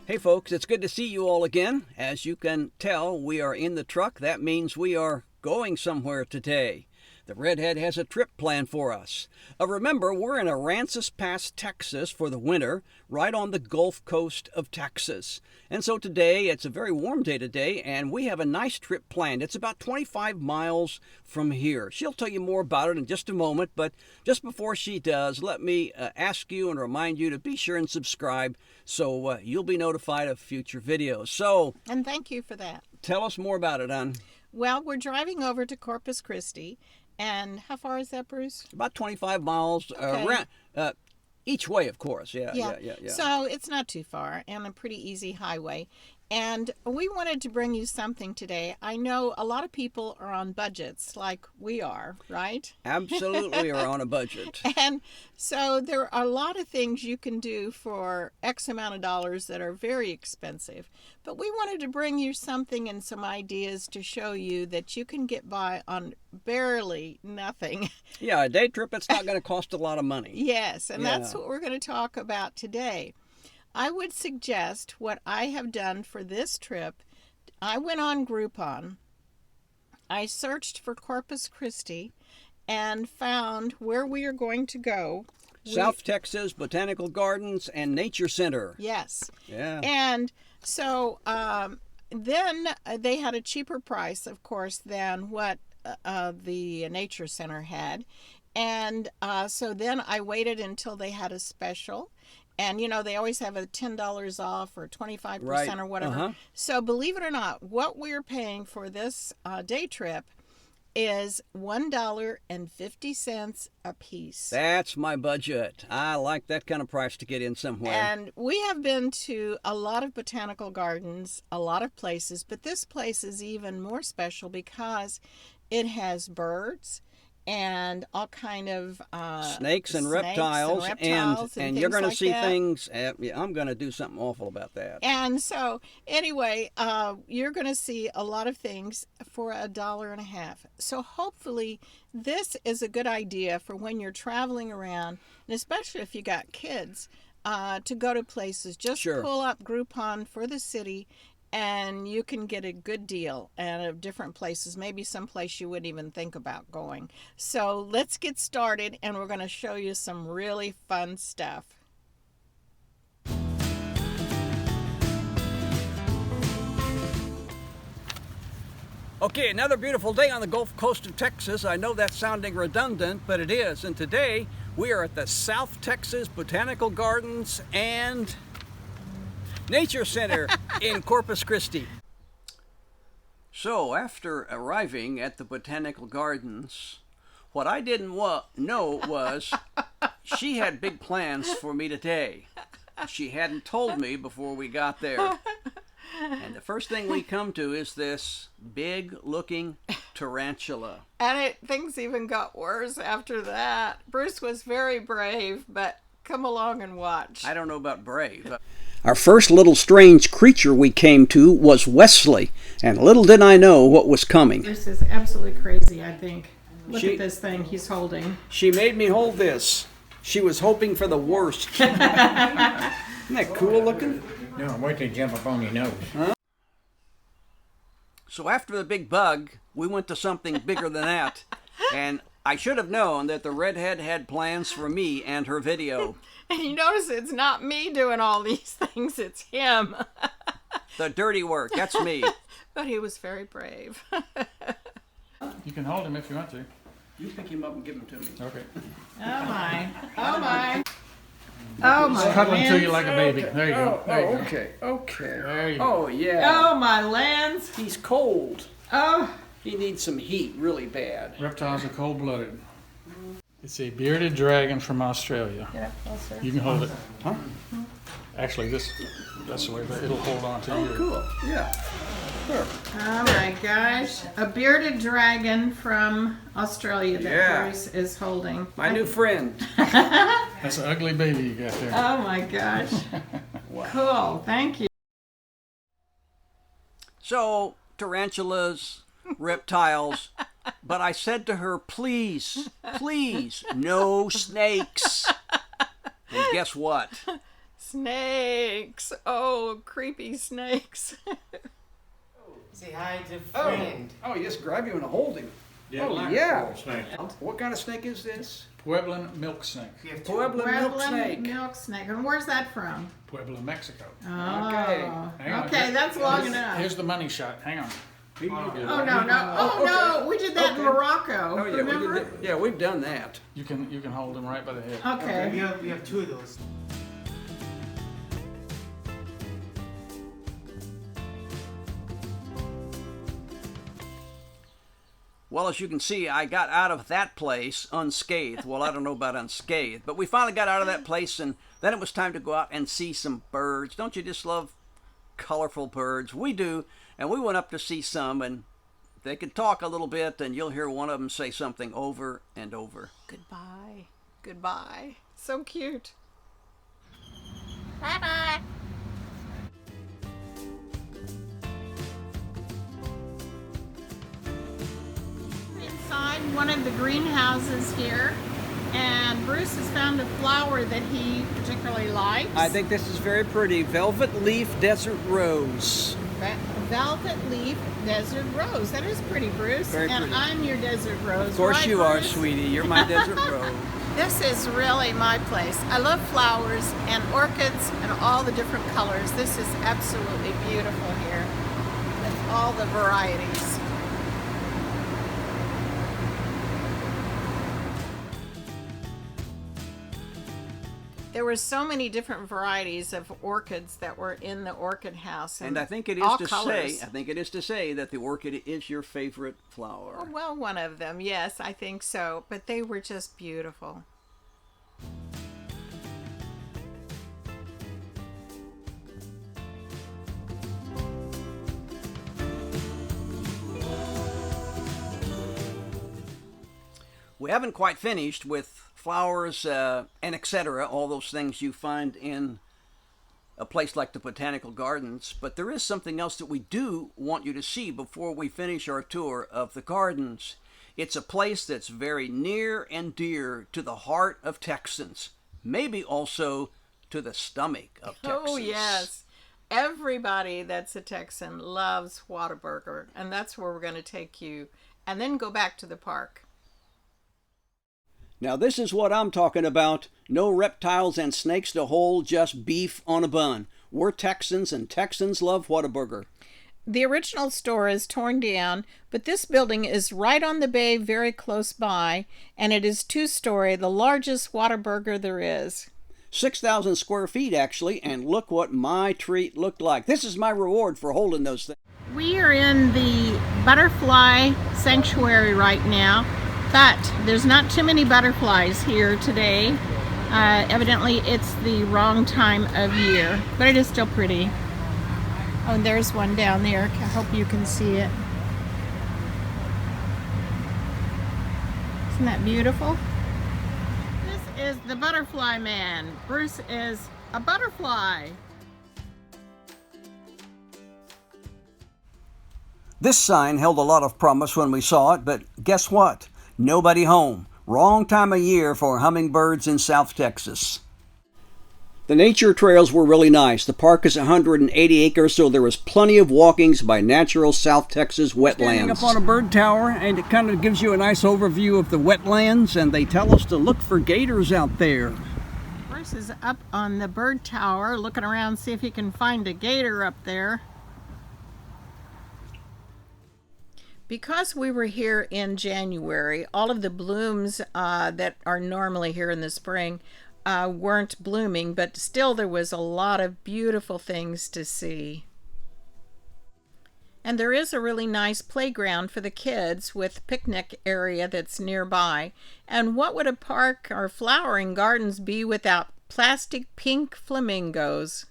Hey folks, it's good to see you all again. As you can tell, we are in the truck. That means we are going somewhere today. The Redhead has a trip planned for us. Remember, we're in Aransas Pass, Texas for the winter, right on the Gulf Coast of Texas. And so today, it's a very warm day today, and we have a nice trip planned. It's about 25 miles from here. She'll tell you more about it in just a moment, but just before she does, let me ask you and remind you to be sure and subscribe so you'll be notified of future videos. And thank you for that. Tell us more about it, hon. Well, we're driving over to Corpus Christi. And how far is that, Bruce? About 25 miles around, each way, of course. Yeah. So it's not too far and a pretty easy highway. And we wanted to bring you something today. I know a lot of people are on budgets like we are, right? Absolutely are on a budget. And so there are a lot of things you can do for X amount of dollars that are very expensive. But we wanted to bring you something and some ideas to show you that you can get by on barely nothing. Yeah, a day trip, it's not going to cost a lot of money. Yes, and that's what we're going to talk about today. I would suggest what I have done for this trip. I went on Groupon. I searched for Corpus Christi and found where we are going to go. South Texas Botanical Gardens and Nature Center. Yes. Yeah. And so then they had a cheaper price, of course, than what the Nature Center had. And so then I waited until they had a special. And, you know, they always have a $10 off or 25% or whatever. So believe it or not, what we're paying for this day trip is $1.50 a piece. That's my budget. I like that kind of price to get in somewhere. And we have been to a lot of botanical gardens, a lot of places, but this place is even more special because it has birds and all kind of snakes and reptiles and you're going to see that. things. I'm going to do something awful about that. And so anyway, you're going to see a lot of things for $1.50. So hopefully this is a good idea for when you're traveling around, and especially if you got kids, to go to places. Just pull up Groupon for the city, and you can get a good deal at different places, maybe someplace you wouldn't even think about going. So let's get started, and we're going to show you some really fun stuff. Okay, another beautiful day on the Gulf Coast of Texas. I know that's sounding redundant, but it is. And today we are at the South Texas Botanical Gardens and Nature Center in Corpus Christi. So after arriving at the Botanical Gardens, what I didn't know was she had big plans for me today. She hadn't told me before we got there. And the first thing we come to is this big-looking tarantula. And things even got worse after that. Bruce was very brave, but come along and watch. I don't know about brave. Our first little strange creature we came to was Wesley, and little did I know what was coming. This is absolutely crazy, I think. Look at this thing he's holding. She made me hold this. She was hoping for the worst. Isn't that cool looking? No, wait till you jump up on your nose. Huh? So after the big bug, we went to something bigger than that. And I should have known that the Redhead had plans for me and her video. And you notice it's not me doing all these things, it's him. The dirty work, that's me. But he was very brave. You can hold him if you want to. You pick him up and give him to me. Okay. Oh my. Oh my. Oh my. Just cuddle him to you like a baby. There you go. There you go. Okay. There you go. Oh, yeah. Oh my lands. He's cold. Oh. He needs some heat really bad. Reptiles are cold-blooded. It's a bearded dragon from Australia. Get up closer. You can hold it. Huh? Actually, that's the way that it'll hold on to you. Cool. Yeah. Sure. Oh my gosh. A bearded dragon from Australia that Bruce is holding. My new friend. That's an ugly baby you got there. Oh my gosh. Wow. Cool. Thank you. So, tarantulas, reptiles, but I said to her, please, no snakes. And guess what? Snakes. Oh, creepy snakes. Say hi to friend. Oh, you just grab you and hold him. Yeah. What kind of snake is this? Pueblan milk snake. We have two. Pueblan milk snake. Milk snake. And where's that from? Puebla, Mexico. Okay. Hang on. Okay, that's long enough. Here's the money shot. Hang on. Oh, no. Oh, no. We did that in Morocco. Oh, yeah, Remember? yeah, we've done that. You can hold him right by the head. Okay. We have two of those. Well, as you can see, I got out of that place unscathed. Well, I don't know about unscathed, but we finally got out of that place, and then it was time to go out and see some birds. Don't you just love colorful birds? We do, and we went up to see some, and they could talk a little bit, and you'll hear one of them say something over and over. Goodbye. Goodbye. So cute. Bye-bye. Inside one of the greenhouses here, and Bruce has found a flower that he particularly likes. I think this is very pretty. Velvet leaf desert rose. Velvet leaf desert rose. That is pretty, Bruce. Very and pretty. I'm your desert rose. Of course right, you are, Bruce? sweetie. You're my desert rose. This is really my place. I love flowers and orchids and all the different colors. This is absolutely beautiful here with all the varieties. There were so many different varieties of orchids that were in the orchid house. And I think it is all to colors. say, that the orchid is your favorite flower. Oh, well, one of them, yes, I think so. But they were just beautiful. We haven't quite finished with flowers and etc., all those things you find in a place like the Botanical Gardens, but there is something else that we do want you to see before we finish our tour of the gardens. It's a place that's very near and dear to the heart of Texans, maybe also to the stomach of Texans. Oh, yes. Everybody that's a Texan loves Whataburger, and that's where we're going to take you, and then go back to the park. Now this is what I'm talking about. No reptiles and snakes to hold, just beef on a bun. We're Texans, and Texans love Whataburger. The original store is torn down, but this building is right on the bay very close by, and it is two-story, the largest Whataburger there is. 6,000 square feet, actually, and look what my treat looked like. This is my reward for holding those things. We are in the butterfly sanctuary right now, but there's not too many butterflies here today. Evidently it's the wrong time of year, but it is still pretty. Oh, and there's one down there. I hope you can see it. Isn't that beautiful? This is the butterfly man. Bruce is a butterfly. This sign held a lot of promise when we saw it, but guess what? Nobody home. Wrong time of year for hummingbirds in South Texas. The nature trails were really nice. The park is 180 acres, so there was plenty of walkings by natural South Texas wetlands. Standing up on a bird tower, and it kind of gives you a nice overview of the wetlands, and they tell us to look for gators out there. Bruce is up on the bird tower looking around, see if he can find a gator up there. Because we were here in January, all of the blooms that are normally here in the spring weren't blooming, but still there was a lot of beautiful things to see. And there is a really nice playground for the kids with picnic area that's nearby. And what would a park or flowering gardens be without plastic pink flamingos?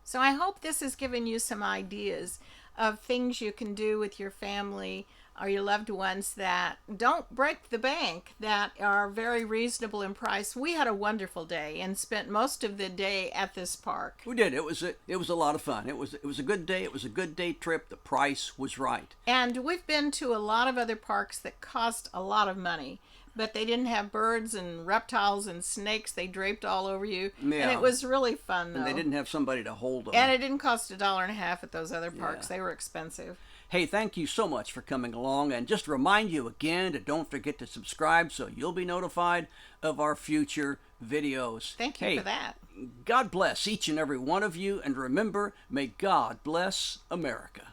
So I hope this has given you some ideas of things you can do with your family or your loved ones that don't break the bank, that are very reasonable in price. We had a wonderful day and spent most of the day at this park. We did. It was a lot of fun. It was a good day. It was a good day trip. The price was right. And we've been to a lot of other parks that cost a lot of money. But they didn't have birds and reptiles and snakes. They draped all over you. Yeah. And it was really fun, though. And they didn't have somebody to hold them. And it didn't cost $1.50 at those other parks. Yeah. They were expensive. Hey, thank you so much for coming along. And just remind you again to don't forget to subscribe so you'll be notified of our future videos. Thank you for that. God bless each and every one of you. And remember, may God bless America.